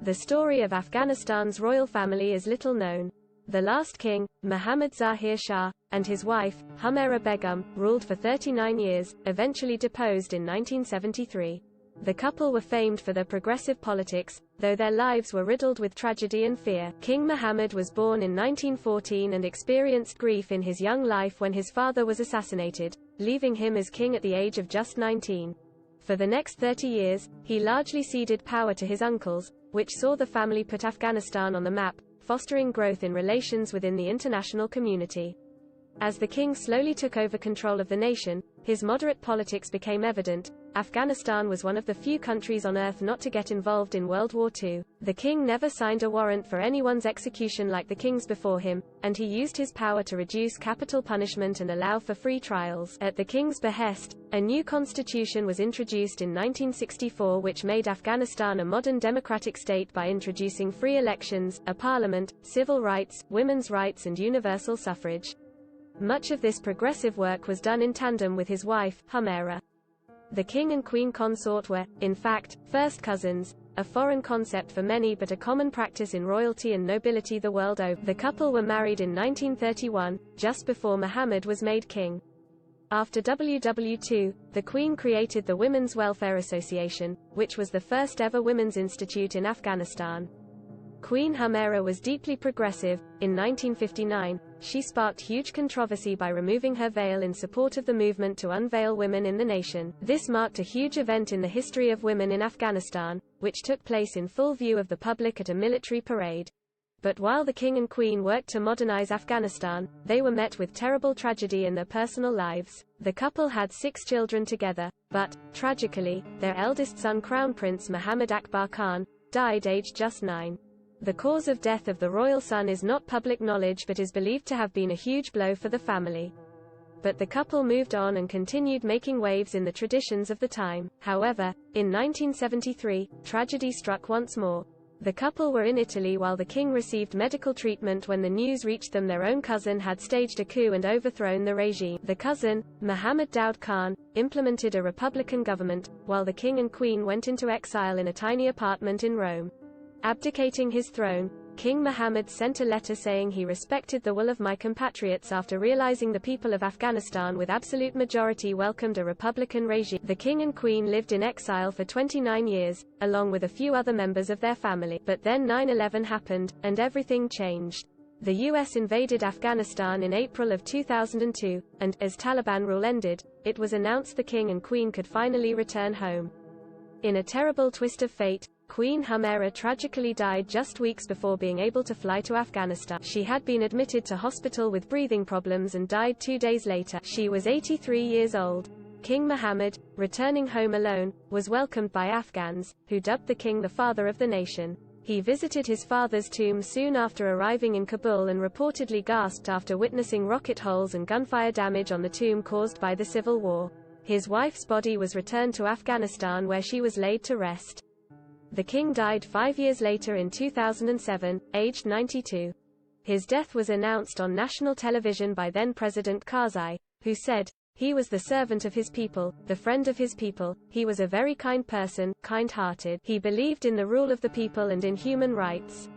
The story of Afghanistan's royal family is little known. The last king, Muhammad Zahir Shah, and his wife, Humaira Begum, ruled for 39 years, eventually deposed in 1973. The couple were famed for their progressive politics, though their lives were riddled with tragedy and fear. King Muhammad was born in 1914 and experienced grief in his young life when his father was assassinated, leaving him as king at the age of just 19. For the next 30 years, he largely ceded power to his uncles, which saw the family put Afghanistan on the map, fostering growth in relations within the international community. As the king slowly took over control of the nation, his moderate politics became evident. Afghanistan was one of the few countries on earth not to get involved in World War II. The king never signed a warrant for anyone's execution like the kings before him, and he used his power to reduce capital punishment and allow for free trials. At the king's behest, a new constitution was introduced in 1964 which made Afghanistan a modern democratic state by introducing free elections, a parliament, civil rights, women's rights and universal suffrage. Much of this progressive work was done in tandem with his wife, Humaira. The king and queen consort were, in fact, first cousins, a foreign concept for many but a common practice in royalty and nobility the world over. The couple were married in 1931, just before Muhammad was made king. After WW2, the Queen created the Women's Welfare Association, which was the first ever women's institute in Afghanistan. Queen Humaira was deeply progressive. In 1959, she sparked huge controversy by removing her veil in support of the movement to unveil women in the nation. This marked a huge event in the history of women in Afghanistan, which took place in full view of the public at a military parade. But while the king and queen worked to modernize Afghanistan, they were met with terrible tragedy in their personal lives. The couple had 6 children together, but, tragically, their eldest son Crown Prince Muhammad Akbar Khan, died aged just 9. The cause of death of the royal son is not public knowledge but is believed to have been a huge blow for the family. But the couple moved on and continued making waves in the traditions of the time. However, in 1973, tragedy struck once more. The couple were in Italy while the king received medical treatment when the news reached them their own cousin had staged a coup and overthrown the regime. The cousin, Muhammad Daud Khan, implemented a republican government, while the king and queen went into exile in a tiny apartment in Rome. Abdicating his throne, King Muhammad sent a letter saying he respected the will of my compatriots after realizing the people of Afghanistan with absolute majority welcomed a republican regime. The king and queen lived in exile for 29 years, along with a few other members of their family. But then 9/11 happened, and everything changed. The US invaded Afghanistan in April of 2002, and, as Taliban rule ended, it was announced the king and queen could finally return home. In a terrible twist of fate, Queen Humaira tragically died just weeks before being able to fly to Afghanistan. She had been admitted to hospital with breathing problems and died 2 days later. She was 83 years old. King Muhammad, returning home alone, was welcomed by Afghans, who dubbed the king the father of the nation. He visited his father's tomb soon after arriving in Kabul and reportedly gasped after witnessing rocket holes and gunfire damage on the tomb caused by the civil war. His wife's body was returned to Afghanistan where she was laid to rest. The king died 5 years later in 2007, aged 92. His death was announced on national television by then-President Karzai, who said, "He was the servant of his people, the friend of his people, he was a very kind person, kind-hearted. He believed in the rule of the people and in human rights."